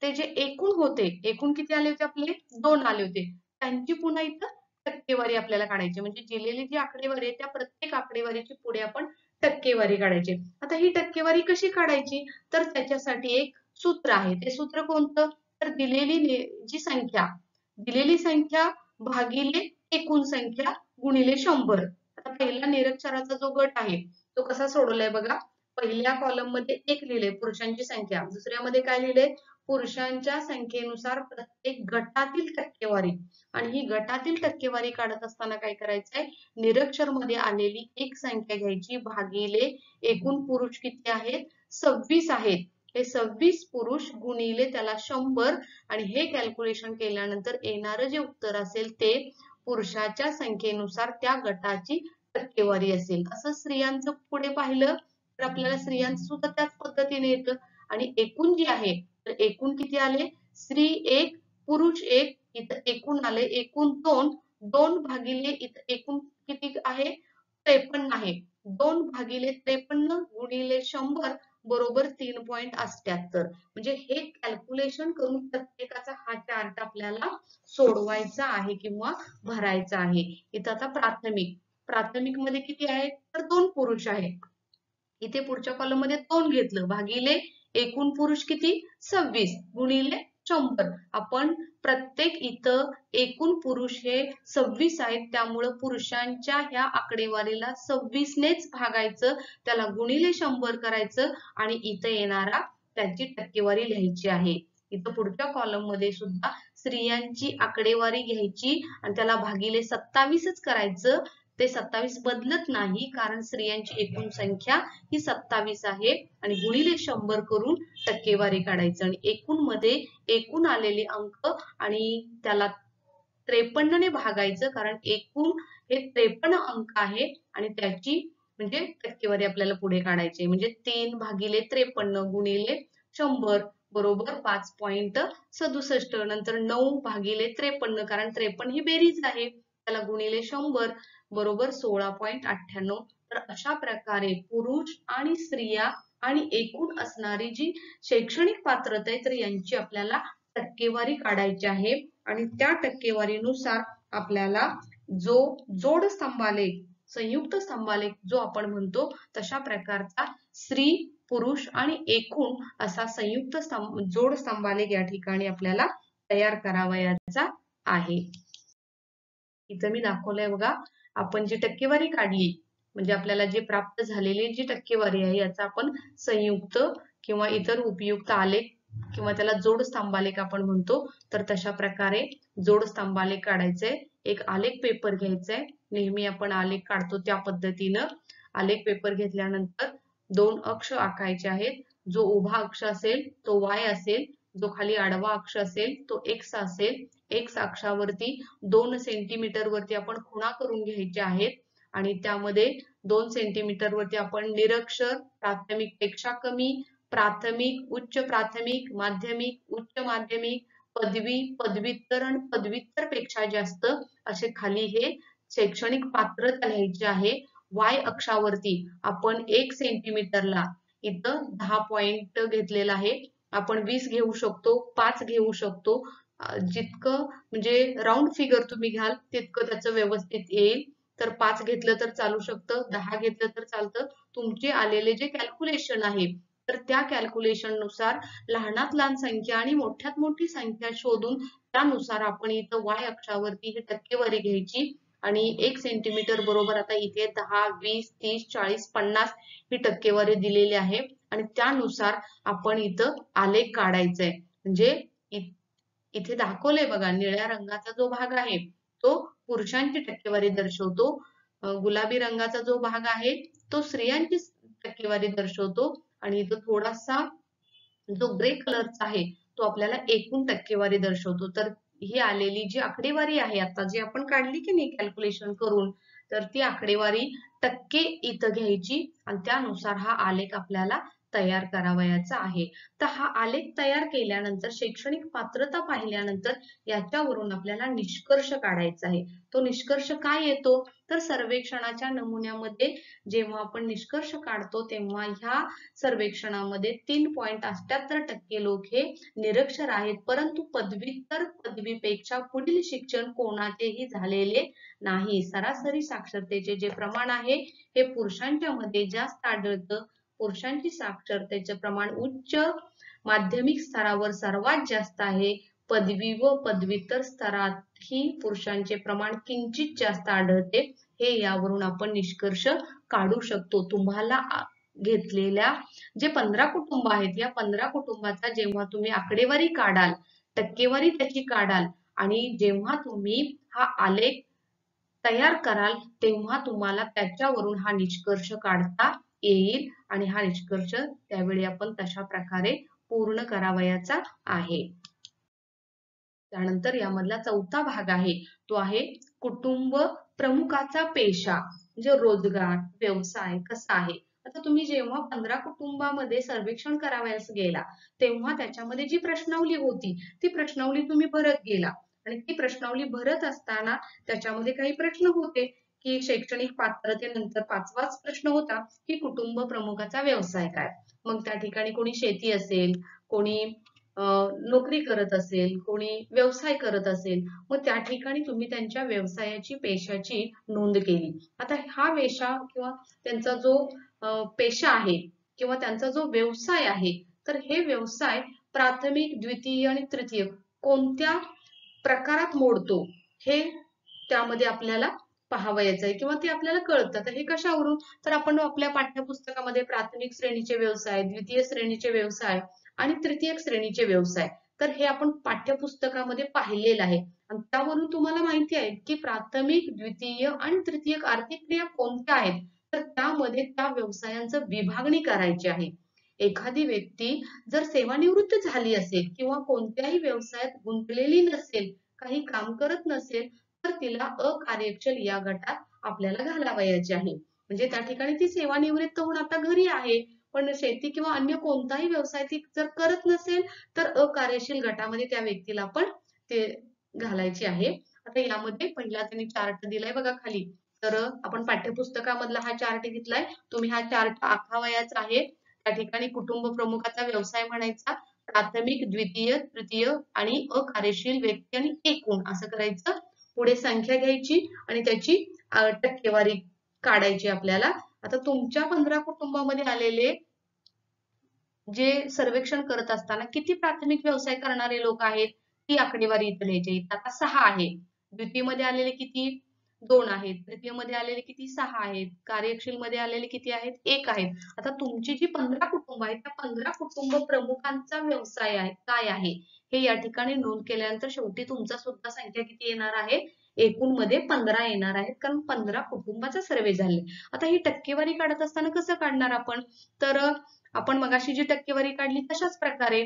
ते जे एकूण होते, एकूण किती आले होते आपले, 2 आले होते, त्यांची पुन्हा इथं टक्केवारी आपल्याला काढायची. म्हणजे दिलेली जी आकडेवारी आहे त्या प्रत्येक आकडेवारीची पुढे आपण टक्केवारी काढायची. आता ही टक्केवारी कशी काढायची, तर त्याच्यासाठी एक सूत्र आहे. ते सूत्र कोणतं, तर जी संख्या, दिलेली संख्या भागिले एकूण संख्या गुणिले 100. आता पहिला निरक्षराचा जो गट आहे तो कसा सोडवलाय बघा. पहिल्या कॉलम मध्ये 1 लिहिले पुरुषांची संख्या, दुसऱ्यामध्ये काय लिहिले, पुरुषांच्या संख्येनुसार प्रत्येक गटातील टक्केवारी. आणि ही गटातील टक्केवारी काढत असताना काय करायचंय, निरक्षर मध्ये आलेली एक संख्या घ्यायची भागिले एकूण पुरुष किती आहेत, 26 आहेत. हे 26 पुरुष गुणिले त्याला 100 आणि हे कॅल्क्युलेशन केल्यानंतर येणारं जे उत्तर असेल ते पुरुषाच्या संख्येनुसार त्या गटाची टक्केवारी असेल. असं स्त्रियांचं पुढे पाहिलं तर आपल्याला स्त्रियांचं सुद्धा त्याच पद्धतीने येतं. आणि एकूण जे आहे, तर एकूण किती आले, स्त्री 1, पुरुष 1, इथं एकूण आले, एकूण 2, 2 भागिले इथं एकूण किती आहे, 53 आहे. 2 भागिले 53 गुणिले 100 बरोबर 3.78. म्हणजे हे कॅल्क्युलेशन करून प्रत्येकाचा हा चार्ट आपल्याला सोडवायचा आहे किंवा भरायचा आहे. इथं आता प्राथमिक मध्ये किती आहे, तर 2 पुरुष आहेत. इथे पुढच्या कॉलम मध्ये 2 घेतलं भागिले एकूण पुरुष किती, 26 गुणिले 100. आपण प्रत्येक इथं एकूण पुरुष हे 26 आहेत, त्यामुळे पुरुषांच्या ह्या आकडेवारीला 26 नेच भागायचं, त्याला गुणिले 100 करायचं आणि इथं येणारा त्याची टक्केवारी लिहायची आहे. इथं पुढच्या कॉलम मध्ये सुद्धा स्त्रियांची आकडेवारी घ्यायची आणि त्याला भागिले 27च करायचं. ते 27 बदलत नाही, कारण स्त्रियांची एकूण संख्या ही 27 आहे. आणि गुणिले 100 करून टक्केवारी काढायचं. आणि एकूण मध्ये एकूण आलेले अंक आणि त्याला 53 ने भागायचं, कारण एकूण हे 53 अंक आहे आणि त्याची म्हणजे टक्केवारी आपल्याला पुढे काढायची. म्हणजे 3 भागिले 53 गुणिले 100 बरोबर 5.67. नंतर 9 भागिले 53, कारण 53 ही बेरीज आहे, त्याला गुणिले 100 बरोबर 16.98. तर अशा प्रकारे पुरुष आणि स्त्रिया आणि एकूण असणारी जी शैक्षणिक पात्रता आहे, तर यांची आपल्याला टक्केवारी काढायची आहे. आणि त्या टक्केवारीनुसार आपल्याला जो जोड स्तंभालेख, संयुक्त स्तंभालेख जो आपण म्हणतो, तशा प्रकारचा स्त्री, पुरुष आणि एकूण असा संयुक्त जोड स्तंभालेख या ठिकाणी आपल्याला तयार करावयाचा आहे. इथं मी दाखवलंय बघा, आपण जी टक्केवारी काढली म्हणजे आपल्याला जे प्राप्त झालेली जी टक्केवारी आहे याचा आपण संयुक्त किंवा इतर उपयुक्त आलेख किंवा त्याला जोड स्तंभालेख आपण म्हणतो. तर तशा प्रकारे जोड स्तंभालेख काढायचे. एक आलेख पेपर घ्यायचाय. नेहमी आपण आलेख काढतो त्या पद्धतीनं आलेख पेपर घेतल्यानंतर 2 अक्ष आखायचे आहेत. जो उभा अक्ष असेल तो y असेल, जो खाली आडवा अक्ष असेल तो x असेल. x अक्षावरती 2 सेंटीमीटर वरती आपण खुणा करून घ्यायचे आहेत आणि त्यामध्ये 2 सेंटीमीटर वरती आपण निरक्षर, प्राथमिक पेक्षा कमी, प्राथमिक, उच्च प्राथमिक, माध्यमिक, उच्च माध्यमिक, पदवी, पदव्युत्तर आणि पदव्युत्तर पेक्षा जास्त असे खाली हे शैक्षणिक पात्रता लिहायची आहे. y अक्षावरती आपण 1 सेंटीमीटरला इथं 10 पॉइंट घेतलेला आहे. आपण 20 घेऊ शकतो, 5 घेऊ शकतो. जितकं म्हणजे राऊंड फिगर तुम्ही घ्याल तितकं त्याचं व्यवस्थित येईल. तर 5 घेतलं तर चालू शकतं, 10 घेतलं तर चालतं. तुमचे आलेले जे कॅल्क्युलेशन आहे तर त्या कॅल्क्युलेशन नुसार लहानात लहान संख्या आणि मोठ्यात मोठी संख्या शोधून त्यानुसार आपण इथं y अक्षावरती ही टक्केवारी घ्यायची आणि 1 सेंटीमीटर बरोबर आता इथे 10, 20, 30, 40, 50 ही टक्केवारी दिलेली आहे आणि त्यानुसार आपण इथं आलेख काढायचा आहे. म्हणजे इथे दाखवलंय बघा, निळ्या रंगाचा जो भाग आहे तो पुरुषांची टक्केवारी दर्शवतो. गुलाबी रंगाचा जो भाग आहे तो स्त्रियांची टक्केवारी दर्शवतो आणि इथं थोडासा जो ग्रे कलरचा आहे तो आपल्याला एकूण टक्केवारी दर्शवतो. तर ही आलेली जी आकडेवारी आहे आता जी आपण काढली की नाही कॅल्क्युलेशन करून, तर ती आकडेवारी टक्के इथं घ्यायची आणि त्यानुसार हा आलेख आपल्याला तयार करावयाचा आहे. तर हा आलेख तयार केल्यानंतर शैक्षणिक पात्रता पाहिल्यानंतर याच्यावरून आपल्याला निष्कर्ष काढायचा आहे. तो निष्कर्ष काय येतो तर सर्वेक्षणाच्या नमुन्यामध्ये जेव्हा आपण निष्कर्ष काढतो तेव्हा ह्या सर्वेक्षणामध्ये 3.78% लोक हे निरक्षर आहेत, परंतु पदव्युत्तर पदवीपेक्षा पुढील शिक्षण कोणाचेही झालेले नाही. सरासरी साक्षरतेचे जे प्रमाण आहे हे पुरुषांच्या मध्ये जास्त आढळतं. पुरुषांची साक्षरतेचे प्रमाण उच्च माध्यमिक स्तरावर सर्वात जास्त आहे. पदवी व पदव्युत्तर स्तरात ही पुरुषांचे प्रमाण किंचित जास्त आढळते. हे यावरून आपण निष्कर्ष काढू शकतो. तुम्हाला घेतलेल्या जे 15 कुटुंब आहेत या 15 कुटुंबाचा जेव्हा तुम्ही आकडेवारी काढाल, टक्केवारी त्याची काढाल आणि जेव्हा तुम्ही हा आलेख तयार कराल तेव्हा तुम्हाला त्याच्यावरून हा निष्कर्ष काढता येईल आणि हा निष्कर्ष त्यावेळी आपण तशा प्रकारे पूर्ण करावयाचा आहे. त्यानंतर यामधला चौथा भाग आहे तो आहे कुटुंब प्रमुखाचा पेशा म्हणजे रोजगार व्यवसाय कसा आहे. आता तुम्ही जेव्हा 15 कुटुंबामध्ये सर्वेक्षण करावयास गेला तेव्हा त्याच्यामध्ये जी प्रश्नावली होती ती प्रश्नावली तुम्ही भरत गेला आणि ती प्रश्नावली भरत असताना त्याच्यामध्ये काही प्रश्न होते की शैक्षणिक पात्रतेनंतर 5वाच प्रश्न होता की कुटुंब प्रमुखाचा व्यवसाय काय. मग त्या ठिकाणी कोणी शेती असेल, कोणी नोकरी करत असेल, कोणी व्यवसाय करत असेल, मग त्या ठिकाणी तुम्ही त्यांच्या व्यवसायाची पेशाची नोंद केली. आता हा पेशा किंवा त्यांचा जो पेशा आहे किंवा त्यांचा जो व्यवसाय आहे तर हे व्यवसाय प्राथमिक, द्वितीय आणि तृतीय कोणत्या प्रकारात मोडतो हे त्यामध्ये आपल्याला पाहावयाचं आहे किंवा ते आपल्याला कळतं. तर हे कशावरून तर आपण आपल्या पाठ्यपुस्तकामध्ये प्राथमिक श्रेणीचे व्यवसाय, द्वितीय श्रेणीचे व्यवसाय आणि तृतीय श्रेणीचे व्यवसाय तर हे आपण पाठ्यपुस्तकामध्ये पाहिलेलं आहे आणि त्यावरून तुम्हाला माहिती आहे की प्राथमिक, द्वितीय आणि तृतीय आर्थिक क्रिया कोणत्या आहेत तर त्यामध्ये त्या व्यवसायांचं विभागणी करायची आहे. एखादी व्यक्ती जर सेवानिवृत्त झाली असेल किंवा कोणत्याही व्यवसायात गुंतलेली नसेल, काही काम करत नसेल तर तिला अकार्यक्षम या गटात आपल्याला घालावयाचे आहे. म्हणजे त्या ठिकाणी ती सेवानिवृत्त होऊन आता घरी आहे पण शेती किंवा अन्य कोणताही व्यवसाय ती जर करत नसेल तर अकार्यशील गटामध्ये त्या व्यक्तीला आपण ते घालायचे आहे. आता यामध्ये पहिला त्यांनी चार्ट दिलाय बघा खाली, तर आपण पाठ्यपुस्तकामधला हा चार्ट घेतलाय. तुम्ही हा चार्ट आखावयाचा आहे. त्या ठिकाणी कुटुंब प्रमुखाचा व्यवसाय म्हणायचा, प्राथमिक, द्वितीय, तृतीय आणि अकार्यशील व्यक्ती आणि एकूण असं करायचं. पुढे संख्या घ्यायची आणि त्याची टक्केवारी काढायची आपल्याला. आता तुमच्या 15 कुटुंबामध्ये आलेले जे सर्वेक्षण करत असताना किती प्राथमिक व्यवसाय करणारे लोक आहेत ती आकडेवारी इथे लिहायची. आता 6 आहे. द्वितीयमध्ये आलेले किती? 2 आहेत. तृतीयमध्ये आलेले किती? 6 आहेत. कार्यशील मध्ये आलेले किती आहेत? 1 आहेत. आता तुमची जी 15 कुटुंब आहेत त्या 15 कुटुंब प्रमुखांचा व्यवसाय आहे काय आहे हे या ठिकाणी नोंद केल्यानंतर शेवटी तुमचा सुद्धा संख्या किती येणार आहे? एकूण मध्ये 15 येणार आहेत, कारण 15 कुटुंबाचा सर्वे झाले. आता ही टक्केवारी काढत असताना कसं काढणार आपण? तर आपण मगाशी जी टक्केवारी काढली तशाच प्रकारे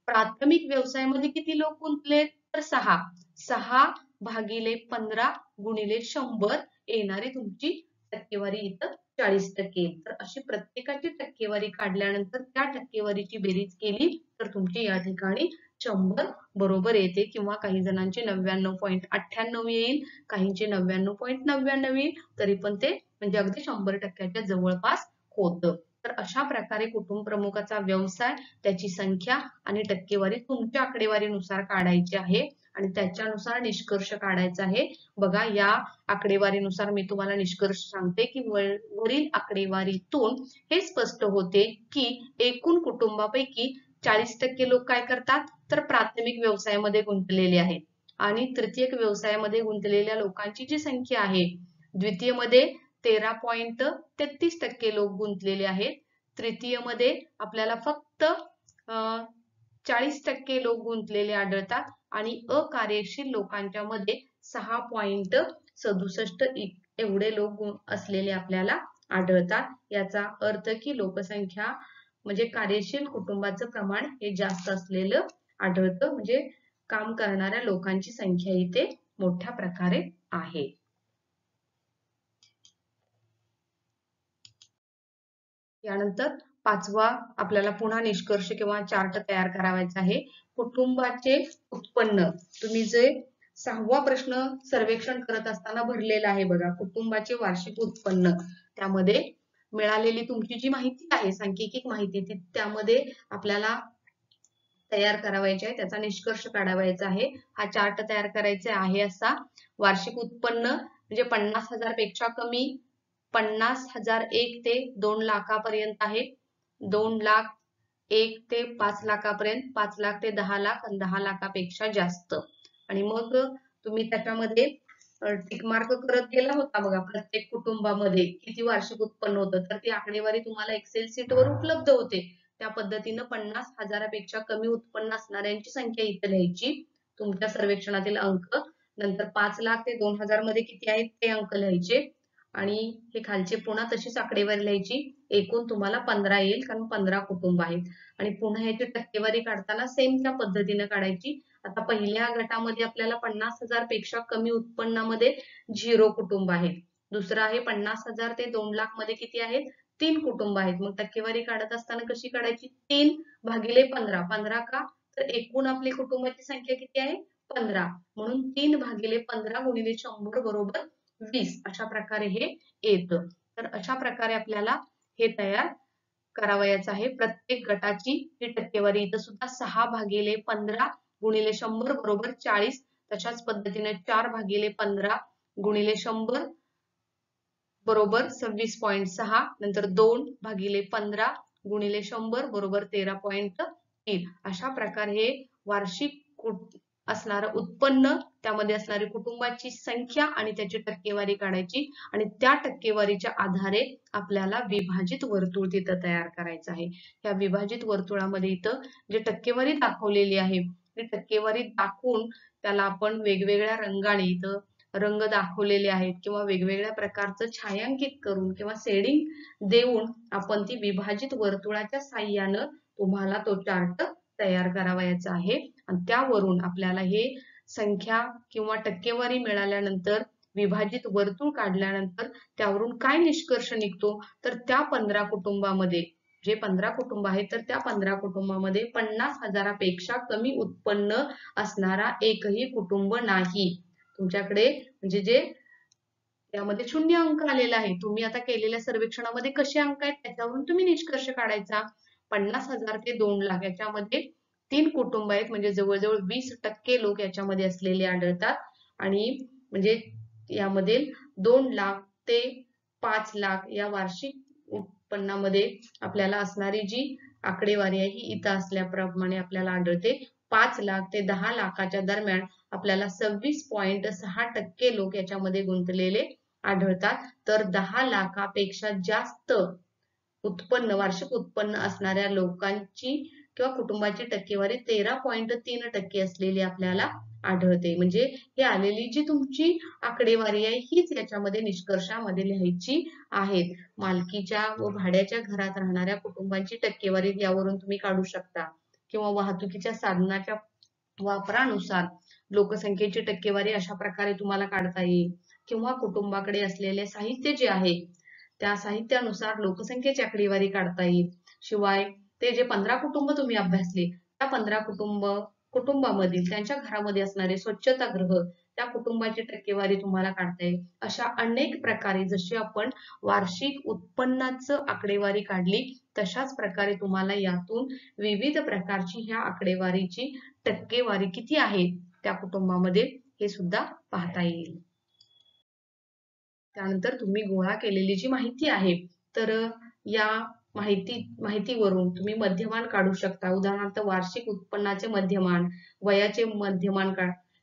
प्राथमिक व्यवसायामध्ये किती लोक गुंतले? तर 6. 6 भागिले 15 गुणिले 100 येणारी तुमची टक्केवारी इथं 40% तर अशी प्रत्येकाची टक्केवारी काढल्यानंतर त्या टक्केवारीची बेरीज केली तर तुमची या ठिकाणी 100 बरोबर येते, किंवा काही जणांची 99.98 येईल, काहींची 99.99 येईल, तरी पण ते म्हणजे अगदी 100%च्या जवळपास होतं. तर अशा प्रकारे कुटुंब प्रमुखाचा व्यवसाय, त्याची संख्या आणि टक्केवारी तुमच्या आकडेवारीनुसार काढायची आहे आणि त्याच्यानुसार निष्कर्ष काढायचा आहे. बघा, या आकडेवारीनुसार मी तुम्हाला निष्कर्ष सांगते की वरील आकडेवारीतून हे स्पष्ट होते की एकूण कुटुंबापैकी 40% लोक काय करतात? तर प्राथमिक व्यवसायामध्ये गुंतलेले आहेत आणि तृतीयक व्यवसायामध्ये गुंतलेल्या लोकांची जी संख्या आहे, द्वितीयमध्ये 13.33% लोक गुंतलेले आहेत, तृतीयमध्ये आपल्याला फक्त 40% लोक गुंतलेले आढळतात आणि अकार्यशील लोकांच्या मध्ये 6.67 एवढे लोक असलेले आपल्याला आढळतात. याचा अर्थ की लोकसंख्या म्हणजे कार्यशील कुटुंबाचं प्रमाण हे जास्त असलेलं आढळतं, म्हणजे काम करणाऱ्या लोकांची संख्या इथे मोठ्या प्रकारे आहे. यानंतर पाचवा आपल्याला पुन्हा निष्कर्ष किंवा चार्ट तयार करायचा आहे. कुटुंबाचे उत्पन्न, तुम्ही जे 6वा प्रश्न सर्वेक्षण करत असताना भरलेला आहे बघा, कुटुंबाचे वार्षिक उत्पन्न, त्यामध्ये मिळालेली तुमची जी माहिती आहे, सांख्यिक माहिती, ती त्यामध्ये आपल्याला तयार करायचे आहे, त्याचा निष्कर्ष काढावायचा आहे. हा चार्ट तयार करायचा आहे असा. वार्षिक उत्पन्न म्हणजे 50,000 पेक्षा कमी, 50,001 ते 2 लाखापर्यंत आहे, 2,01,000 ते 5 लाखापर्यंत, 5 लाख ते 10 लाख आणि 10 लाखापेक्षा जास्त. आणि मग तुम्ही त्याच्यामध्ये टिक मार्क करत गेला होता बघा, प्रत्येक कुटुंबामध्ये किती वार्षिक उत्पन्न होतं, तर ती आकडेवारी तुम्हाला एक्सेल शीट वर उपलब्ध होते. त्या पद्धतीनं 50,000पेक्षा कमी उत्पन्न असणाऱ्यांची संख्या इथे लिहायची, तुमच्या सर्वेक्षणातील अंक, नंतर 5 लाख ते 2,000 मध्ये किती आहेत ते अंक लिहायचे आणि हे खालचे पुन्हा तशीच आकडेवारी लिहायची. एकूण तुम्हाला 15 येईल, कारण 15 कुटुंब आहेत. आणि पुन्हा याची टक्केवारी काढताना सेम त्या पद्धतीने काढायची. आता पहिल्या गटामध्ये आपल्याला 50,000 पेक्षा कमी उत्पन्नामध्ये 0 कुटुंब आहेत. दुसरं आहे 50,000 ते 2 लाख मध्ये किती आहेत? 3 कुटुंब आहेत. मग टक्केवारी काढत असताना कशी काढायची? 3 भागिले 15. 15 का? तर एकूण आपली कुटुंबाची संख्या किती आहे? 15. म्हणून 3 भागिले 15 गुणिले 100 बरोबर 20. अशा प्रकारे हे येतं. तर अशा प्रकारे आपल्याला हे तयार करावयाचं आहे. प्रत्येक गटाची ही टक्केवारी इथं सुद्धा 6 भागिले 15 गुणिले 100 बरोबर 40. तशाच पद्धतीने 4 भागिले 15 गुणिले 100 बरोबर 26.6. नंतर 2 भागिले 15 गुणिले 100 बरोबर 13.3. अशा प्रकारे हे वार्षिक असणारं उत्पन्न, त्यामध्ये असणारी कुटुंबाची संख्या आणि त्याची टक्केवारी काढायची आणि त्या टक्केवारीच्या आधारे आपल्याला विभाजित वर्तुळ तिथं तयार करायचं आहे. या विभाजित वर्तुळामध्ये इथं जे टक्केवारी दाखवलेली आहे, ती टक्केवारी दाखवून त्याला आपण वेगवेगळ्या रंगाने इथं रंग दाखवलेले आहेत किंवा वेगवेगळ्या प्रकारचं छायांकित करून किंवा शेडिंग देऊन आपण ती विभाजित वर्तुळाच्या साहाय्यानं तुम्हाला तो चार्ट तयार करावयाचा आहे. आणि त्यावरून आपल्याला हे संख्या किंवा टक्केवारी मिळाल्यानंतर विभाजित वर्तुळ काढल्यानंतर त्यावरून काय निष्कर्ष निघतो, तर त्या 15 कुटुंबामध्ये जे 15 कुटुंब आहेत तर त्या 15 कुटुंबामध्ये 50,000पेक्षा कमी उत्पन्न असणारा एकही कुटुंब नाही. तुमच्याकडे म्हणजे जे त्यामध्ये शून्य अंक आलेला आहे, तुम्ही आता केलेल्या सर्वेक्षणामध्ये कसे अंक आहेत त्याच्यावरून तुम्ही निष्कर्ष काढायचा. 50,000 ते 2 लाख याच्यामध्ये 3 कुटुंब आहेत, म्हणजे जवळजवळ 20% लोक याच्यामध्ये असलेले आढळतात. आणि म्हणजे यामध्ये 2 लाख ते 5 लाख या वार्षिक उत्पन्नामध्ये आपल्याला असणारी जी आकडेवारी आहे ही इथं असल्याप्रमाणे आपल्याला आढळते. 5 लाख ते 10 लाखाच्या दरम्यान आपल्याला 26.6% लोक याच्यामध्ये गुंतलेले आढळतात. तर 10 लाखापेक्षा जास्त वार्षिक उत्पन्न असणाऱ्या लोकांची किंवा कुटुंबाची टक्केवारी 13.3% असलेली आपल्याला आढळते. म्हणजे हे आलेली जी तुमची आकडेवारी आहे हीच याच्यामध्ये निष्कर्षामध्ये लिहायची आहेत. मालकीच्या व भाड्याच्या घरात राहणाऱ्या कुटुंबांची टक्केवारी यावरून तुम्ही काढू शकता, किंवा वाहतुकीच्या साधनाच्या वापरानुसार लोकसंख्येची टक्केवारी अशा प्रकारे तुम्हाला काढता येईल, किंवा कुटुंबाकडे असलेले साहित्य जे आहे त्या साहित्यानुसार लोकसंख्येची आकडेवारी काढता येईल. शिवाय ते जे 15 कुटुंब तुम्ही अभ्यासले त्या 15 कुटुंबामधील त्यांच्या घरामध्ये असणारे स्वच्छतागृह त्या कुटुंबाची टक्केवारी तुम्हाला काढता येईल. अशा अनेक प्रकारे जशी आपण वार्षिक उत्पन्नाचं आकडेवारी काढली तशाच प्रकारे तुम्हाला यातून विविध प्रकारची ह्या आकडेवारीची टक्केवारी किती आहे त्या कुटुंबामध्ये हे सुद्धा पाहता येईल. त्यानंतर तुम्ही गोळा केलेली जी माहिती आहे तर या माहितीवरून तुम्ही मध्यमान काढू शकता. उदाहरणार्थ वार्षिक उत्पन्नाचे मध्यमान, वयाचे मध्यमान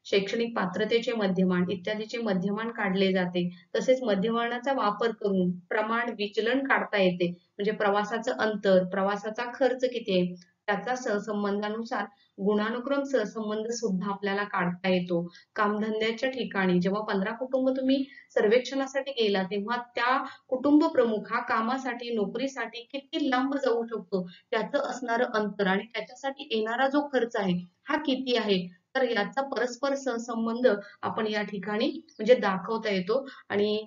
शैक्षणिक पात्रतेचे मध्यमान इत्यादीचे मध्यमान काढले जाते. तसेच मध्यमानाचा वापर करून प्रमाण विचलन काढता येते. म्हणजे प्रवासाचं अंतर, प्रवासाचा खर्च किती आहे त्याचा सहसंबंधानुसार गुणानुक्रम सहसंबंध सुद्धा आपल्याला काढता येतो. कामधंद्याच्या ठिकाणी जेव्हा 15 कुटुंब तुम्ही सर्वेक्षणासाठी गेला तेव्हा त्या कुटुंब प्रमुख हा कामासाठी नोकरीसाठी किती लांब जाऊ शकतो त्याचं असणारं अंतर आणि त्याच्यासाठी येणारा जो खर्च आहे हा किती आहे, तर याचा परस्पर सहसंबंध आपण या ठिकाणी म्हणजे दाखवता येतो. आणि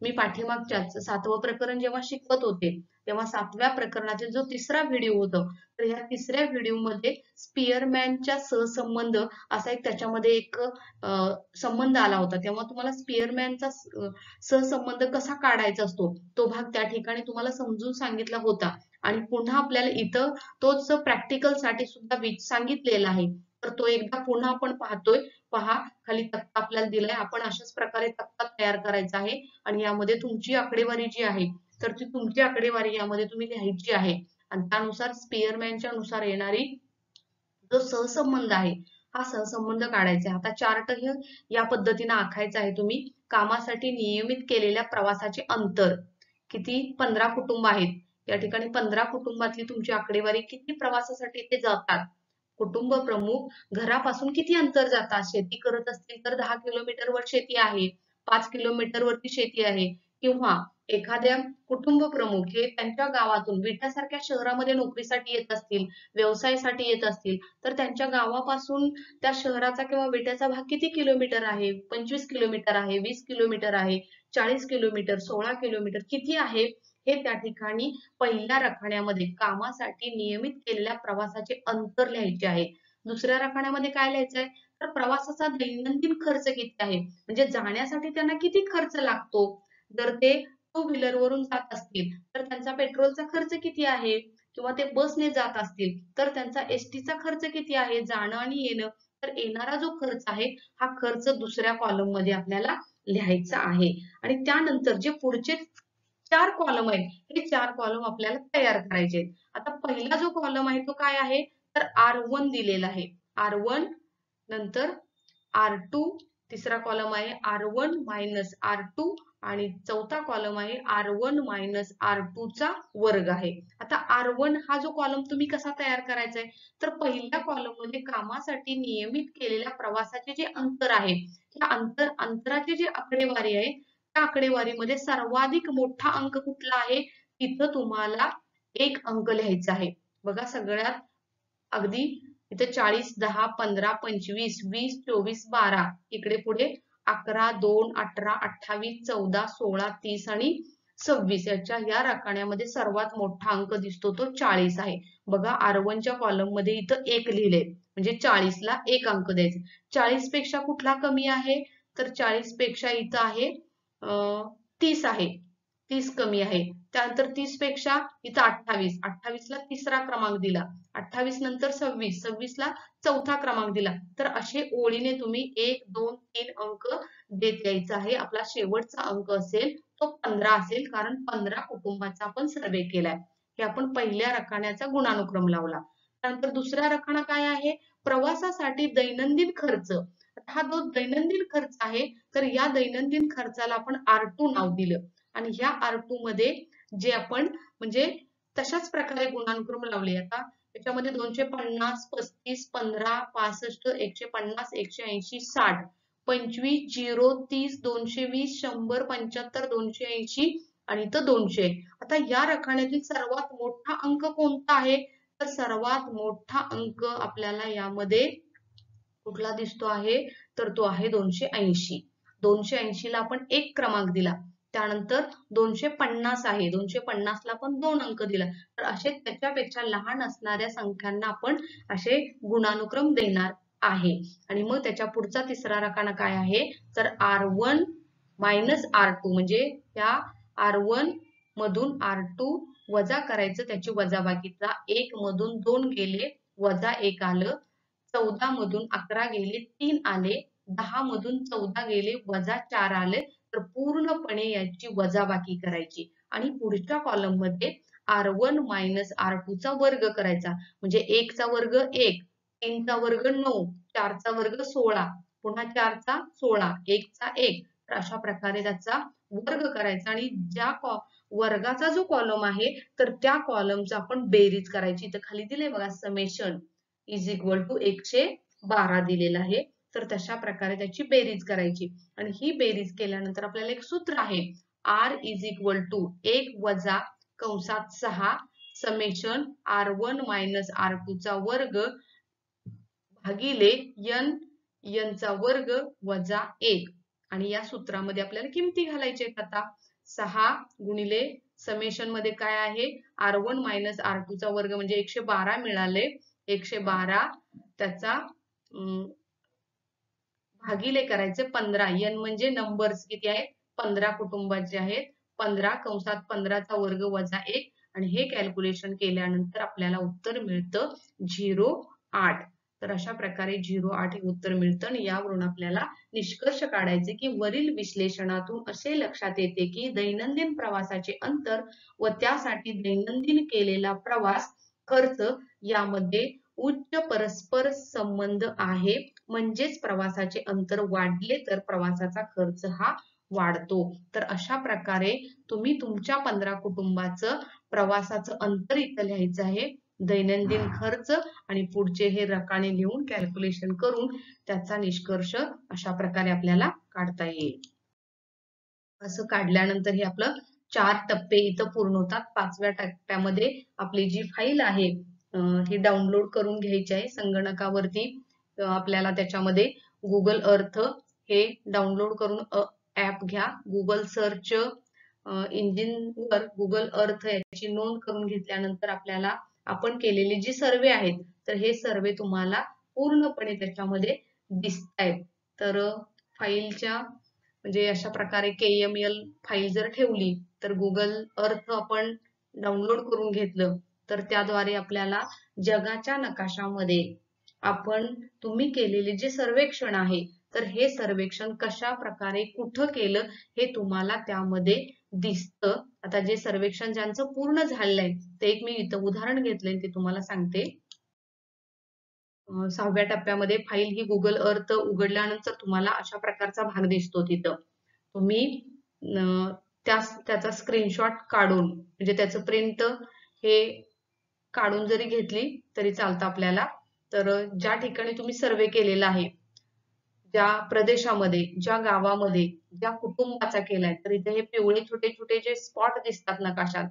मी पाठीमागच्याच 7वं प्रकरण जेव्हा शिकवत होते तेव्हा 7व्या प्रकरणातील जो तिसरा व्हिडिओ होता तर या तिसऱ्या व्हिडिओमध्ये स्पियरमॅनच्या सहसंबंध असा एक त्याच्यामध्ये एक संबंध आला होता. तेव्हा तुम्हाला स्पियरमॅनचा सहसंबंध कसा काढायचा असतो तो भाग त्या ठिकाणी तुम्हाला समजून सांगितला होता. आणि पुन्हा आपल्याला इथं तोच प्रॅक्टिकल साठी सुद्धा सांगितलेला आहे. तर तो एकदा पुन्हा आपण पाहतोय. पहा, खाली तक्ता आपल्याला दिलाय. आपण अशाच प्रकारे तक्ता तयार करायचा आहे आणि यामध्ये तुमची आकडेवारी जी आहे तर ती तुमची आकडेवारी यामध्ये तुम्ही लिहायची आहे. आणि त्यानुसार स्पियरमॅनच्या नुसार येणारी जो सहसंबंध आहे हा सहसंबंध काढायचा आहे. आता चार्ट या पद्धतीने आखायचा आहे. तुम्ही कामासाठी नियमित केलेल्या प्रवासाचे अंतर किती 15 कुटुंब आहेत. या ठिकाणी 15 कुटुंबातली तुमची आकडेवारी किती प्रवासासाठी ते जातात. कुटुंब प्रमुख घरापासून किती अंतर जातात. शेती करत असतील तर 10 किलोमीटरवर शेती आहे, 5 किलोमीटरवरती शेती आहे. किंवा एखाद्या कुटुंब प्रमुख हे त्यांच्या गावातून विट्यासारख्या शहरामध्ये नोकरीसाठी येत असतील, व्यवसायासाठी येत असतील तर त्यांच्या गावापासून त्या शहराचा किंवा विट्याचा भाग किती किलोमीटर आहे. 25 किलोमीटर आहे, 20 किलोमीटर आहे, 40 किलोमीटर, 16 किलोमीटर किती आहे हे त्या ठिकाणी पहिल्या रकान्यामध्ये कामासाठी नियमित केलेल्या प्रवासाचे अंतर लिहायचे आहे. दुसऱ्या रकान्यामध्ये काय लिहायचं आहे तर प्रवासाचा दैनंदिन खर्च किती आहे. म्हणजे जाण्यासाठी त्यांना किती खर्च लागतो. जर ते टू व्हीलर वरून जात असतील तर त्यांचा पेट्रोलचा खर्च किती आहे, किंवा ते बसने जात असतील तर त्यांचा एसटीचा खर्च किती आहे जाणं आणि येणं. तर येणारा जो खर्च आहे हा खर्च दुसऱ्या कॉलम मध्ये आपल्याला लिहायचा आहे. आणि त्यानंतर जे पुढचे 4 कॉलम आहेत हे 4 कॉलम आपल्याला तयार करायचे आहेत. आता पहिला जो कॉलम आहे तो काय आहे तर R1 दिलेला आहे. R1 नंतर R2 तिसरा कॉलम आहे R1 मायनस R2 आणि चौथा कॉलम आहे R1 मायनस R2 चा वर्ग आहे. आता R1 हा जो कॉलम तुम्ही कसा तयार करायचा आहे तर पहिल्या कॉलम मध्ये कामासाठी नियमित केलेल्या प्रवासाचे जे अंतर आहे त्या अंतराची जी आकडेवारी आहे त्या आकडेवारीमध्ये सर्वाधिक मोठा अंक कुठला आहे तिथं तुम्हाला 1 अंक लिहायचा आहे. बघा सगळ्यात अगदी इथे 40, 10, 15, 25, 20, 24, 12 इकडे पुढे 11, 2, 18, 28, 14, 16, 30 आणि 26 याच्या या रकान्यामध्ये सर्वात मोठा अंक दिसतो तो 40 आहे. बघा R1 च्या कॉलम मध्ये इथं 1 लिहिले म्हणजे 40 ला 1 अंक द्यायचे. 40 पेक्षा कुठला कमी आहे तर 40 पेक्षा इथं आहे 30 आहे. 30 कमी आहे. त्यानंतर 30 पेक्षा इथं 28, 28 ला तिसरा क्रमांक दिला. 28 नंतर 26, 26 ला चौथा क्रमांक दिला. तर असे ओळीने तुम्ही 1, 2, 3 अंक देत यायचा आहे. आपला शेवटचा अंक असेल तो 15 असेल कारण 15 कुटुंबाचा आपण सर्वे केलाय. हे आपण पहिल्या रकान्याचा गुणानुक्रम लावला. त्यानंतर दुसरा रकाना काय आहे, प्रवासासाठी दैनंदिन खर्च. हा जो दैनंदिन खर्च आहे, तर या दैनंदिन खर्चाला आपण R2 नाव दिलं आणि ह्या R2 मध्ये जे आपण म्हणजे तशाच प्रकारे गुणानुक्रम लावले. आता त्याच्यामध्ये 250, 35, 15, 65, 150, 180, 60, 25, 0, 30, 220, 100, 75, 280 आणि इथं 200. आता या रकान्यातील सर्वात मोठा अंक कोणता आहे, तर सर्वात मोठा अंक आपल्याला यामध्ये कुठला दिसतो आहे, तर तो आहे 280. 280 ला आपण एक क्रमांक दिला. त्यानंतर 250 आहे, 250 ला पण 2 अंक दिला. तर असे त्याच्यापेक्षा लहान असणाऱ्या संख्यांना आपण असे गुणानुक्रम देणार आहे. आणि मग त्याच्या पुढचा तिसरा रकाना काय आहे, तर R1 मायनस R2 म्हणजे त्या R1 मधून R2 वजा करायचं, त्याची वजाबाकीचा 1 मधून 2 गेले वजा 1 आलं, 14 मधून 11 गेले 3 आले, 10 मधून 14 गेले वजा 4 आले. तर पूर्णपणे याची वजाबाकी करायची आणि पुढच्या कॉलम मध्ये R1 मायनस R2 चा वर्ग करायचा. म्हणजे 1 चा वर्ग 1, 3 चा वर्ग 9, 4 चा वर्ग 16, पुन्हा 4 चा 16, 1 चा 1. तर अशा प्रकारे त्याचा वर्ग करायचा आणि ज्या वर्गाचा जो कॉलम आहे, तर त्या कॉलमचा आपण बेरीज करायची. तर खाली दिले बघा, समेशन इज इक्वल टू 112 दिलेला आहे. तर तशा प्रकारे त्याची बेरीज करायची आणि ही बेरीज केल्यानंतर आपल्याला एक सूत्र आहे, R इज इक्वल टू 1 वजा कंसात 6 समेशन R1 मायनस R2 चा वर्ग भागिले n चा वर्ग वजा 1. आणि या सूत्रामध्ये आपल्याला किमती घालायचे आहेत. आता 6 गुणिले समेशन मध्ये काय आहे, R1 मायनस R2 चा वर्ग म्हणजे 112 मिळाले. 112 त्याचा भागिले करायचे 15. n म्हणजे नंबर्स किती आहेत, 15 कुटुंबाचे आहेत. 15 कंसात 15 चा वर्ग वजा 1 आणि हे कॅल्क्युलेशन केल्यानंतर आपल्याला उत्तर मिळतं 0.8. तर अशा प्रकारे 0.8 हे उत्तर मिळतं आणि यावरून आपल्याला निष्कर्ष काढायचे की वरील विश्लेषणातून असे लक्षात येते की दैनंदिन प्रवासाचे अंतर व त्यासाठी दैनंदिन केलेला प्रवास खर्च यामध्ये उच्च परस्पर संबंध आहे. म्हणजेच प्रवासाचे अंतर वाढले तर प्रवासाचा खर्च हा वाढतो. तर अशा प्रकारे तुम्ही तुमच्या 15 कुटुंबाचं प्रवासाचं अंतर इथं लिहायचं आहे, दैनंदिन खर्च आणि पुढचे हे रकाने लिहून कॅल्क्युलेशन करून त्याचा निष्कर्ष अशा प्रकारे आपल्याला काढता येईल. असं काढल्यानंतर हे आपलं 4 टप्पे इथं पूर्ण होतात. 5व्या टप्प्यामध्ये आपली जी फाईल आहे ही डाउनलोड करून घ्यायची आहे संगणकावरती. आपल्याला त्याच्यामध्ये गुगल अर्थ हे डाउनलोड करून ऍप घ्या. गुगल सर्च इंजिन वर गुगल अर्थ याची नोंद करून घेतल्यानंतर आपल्याला आपण केलेले जे सर्वे आहेत, तर हे सर्वे तुम्हाला पूर्णपणे त्याच्यामध्ये दिसतायत. तर फाईलच्या म्हणजे अशा प्रकारे KML फाईल जर ठेवली तर गुगल अर्थ आपण डाउनलोड करून घेतलं तर त्याद्वारे आपल्याला जगाच्या नकाशामध्ये आपण तुम्ही केलेले जे सर्वेक्षण आहे, तर हे सर्वेक्षण कशा प्रकारे कुठं केलं हे तुम्हाला त्यामध्ये दिसतं. आता जे सर्वेक्षण ज्यांचं पूर्ण झालंय ते एक मी इथं उदाहरण घेतलंय ते तुम्हाला सांगते. 6व्या टप्प्यामध्ये फाईल ही गुगल अर्थ उघडल्यानंतर तुम्हाला अशा प्रकारचा भाग दिसतो. तिथं तुम्ही त्याचा स्क्रीनशॉट काढून म्हणजे त्याचं प्रिंट हे काढून जरी घेतली तरी चालतं आपल्याला. तर ज्या ठिकाणी तुम्ही सर्वे केलेला आहे, ज्या प्रदेशामध्ये, ज्या गावामध्ये, ज्या कुटुंबाचा केलाय, तर इथे हे पिवळे छोटे छोटे जे स्पॉट दिसतात नकाशात,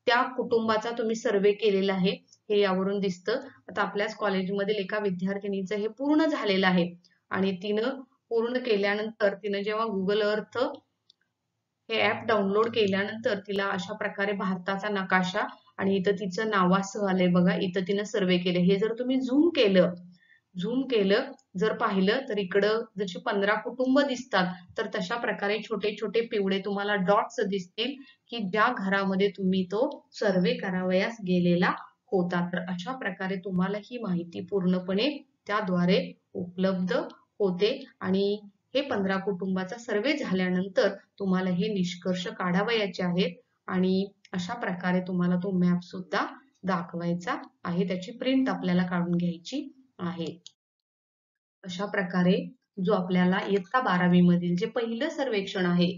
त्या कुटुंबाचा तुम्ही सर्वे केलेला आहे हे यावरून दिसतं. आता आपल्याच कॉलेजमधील एका विद्यार्थिनीचं हे पूर्ण झालेलं आहे आणि तिनं पूर्ण केल्यानंतर तिनं जेव्हा गुगल अर्थ हे ऍप डाउनलोड केल्यानंतर तिला अशा प्रकारे भारताचा नकाशा आणि इथं तिचं नावासह आलंय बघा, इथं तिनं सर्वे केले. हे जर तुम्ही झूम केलं जर पाहिलं तर इकडं जशी 15 कुटुंब दिसतात, तर तशा प्रकारे छोटे छोटे पिवळे तुम्हाला डॉट्स दिसतील की ज्या घरामध्ये तुम्ही तो सर्वे करावयास गेलेला होता. तर अशा प्रकारे तुम्हाला ही माहिती पूर्णपणे त्याद्वारे उपलब्ध होते आणि हे 15 कुटुंबाचा सर्वे झाल्यानंतर तुम्हाला हे निष्कर्ष काढावयाचे आहेत आणि अशा प्रकारे तुम्हाला तो मॅप सुद्धा दाखवायचा आहे, त्याची प्रिंट आपल्याला काढून घ्यायची आहे. अशा प्रकारे जो आपल्याला इयत्ता 12वी मधील जे पहिलं सर्वेक्षण आहे,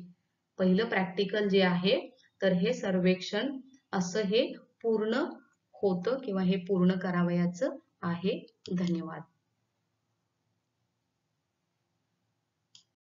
पहिलं प्रॅक्टिकल जे आहे, तर हे सर्वेक्षण असं हे पूर्ण होतं किंवा हे पूर्ण करावयाचं आहे. धन्यवाद.